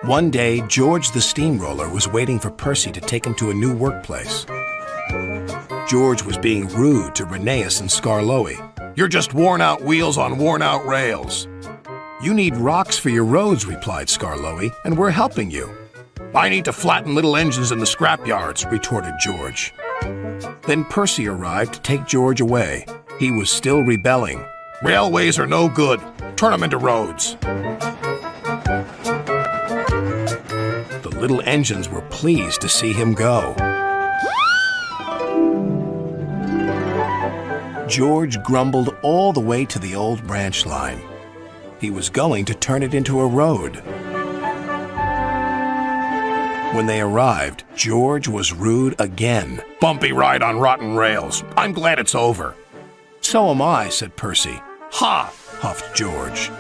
One day, George the steamroller was waiting for Percy to take him to a new workplace. George was being rude to Rheneas and Skarloey. "You're just worn-out wheels on worn-out rails." "You need rocks for your roads," replied Skarloey, "and we're helping you." "I need to flatten little engines in the scrapyards," retorted George. Then Percy arrived to take George away. He was still rebelling. "Railways are no good. Turn them into roads." The little engines were pleased to see him go. George grumbled all the way to the old branch line. He was going to turn it into a road. When they arrived, George was rude again. "Bumpy ride on rotten rails. I'm glad it's over." "So am I," said Percy. "Ha!" huffed George.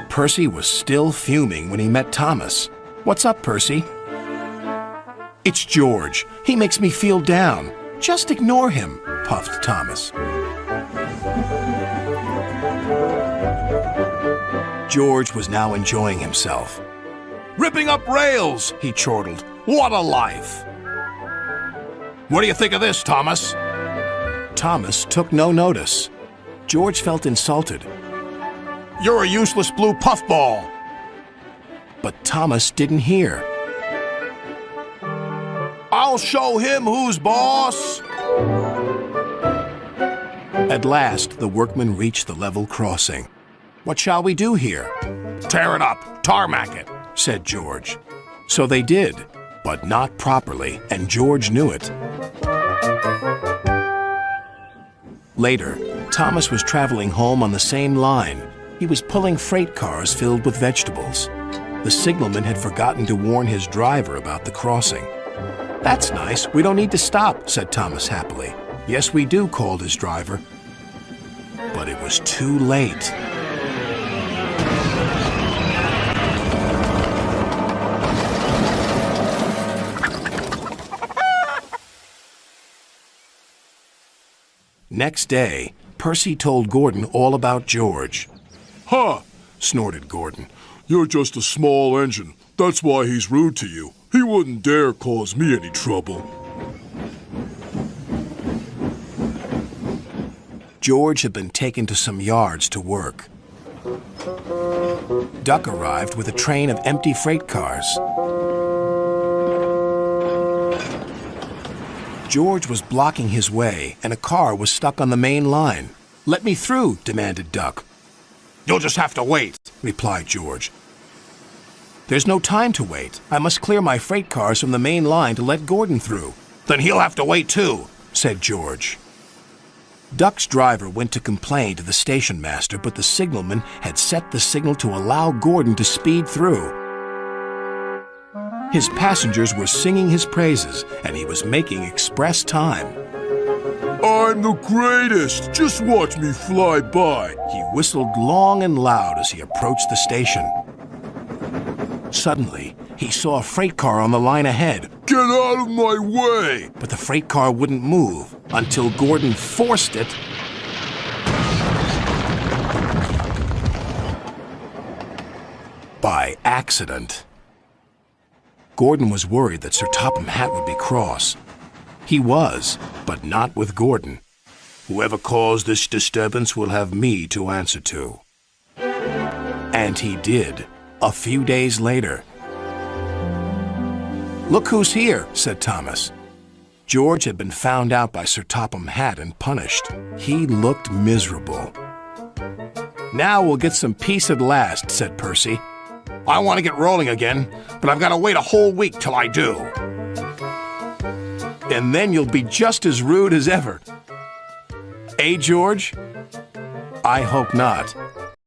Percy was still fuming when he met Thomas. "What's up, Percy?" "It's George. He makes me feel down." "Just ignore him," puffed Thomas. George was now enjoying himself. "Ripping up rails," he chortled. "What a life!" "What do you think of this, Thomas?" Thomas took no notice. George felt insulted. "You're a useless blue puffball." But Thomas didn't hear. "I'll show him who's boss." At last, the workmen reached the level crossing. "What shall we do here?" "Tear it up, tarmac it," said George. So they did, but not properly, and George knew it. Later, Thomas was traveling home on the same line. He was pulling freight cars filled with vegetables. The signalman had forgotten to warn his driver about the crossing. "That's nice. We don't need to stop," said Thomas happily. "Yes, we do," called his driver. But it was too late. Next day, Percy told Gordon all about George. "Huh!" snorted Gordon. "You're just a small engine. That's why he's rude to you. He wouldn't dare cause me any trouble." George had been taken to some yards to work. Duck arrived with a train of empty freight cars. George was blocking his way, and a car was stuck on the main line. "Let me through," demanded Duck. "You'll just have to wait," replied George. "There's no time to wait. I must clear my freight cars from the main line to let Gordon through." "Then he'll have to wait too," said George. Duck's driver went to complain to the station master, but the signalman had set the signal to allow Gordon to speed through. His passengers were singing his praises, and he was making express time. "I'm the greatest! Just watch me fly by!" He whistled long and loud as he approached the station. Suddenly, he saw a freight car on the line ahead. "Get out of my way!" But the freight car wouldn't move until Gordon forced it by accident. Gordon was worried that Sir Topham Hatt would be cross. He was, but not with Gordon. "Whoever caused this disturbance will have me to answer to." And he did, a few days later. "Look who's here," said Thomas. George had been found out by Sir Topham Hatt and punished. He looked miserable. "Now we'll get some peace at last," said Percy. "I want to get rolling again, but I've got to wait a whole week till I do." "And then you'll be just as rude as ever." "Eh, George?" "I hope not."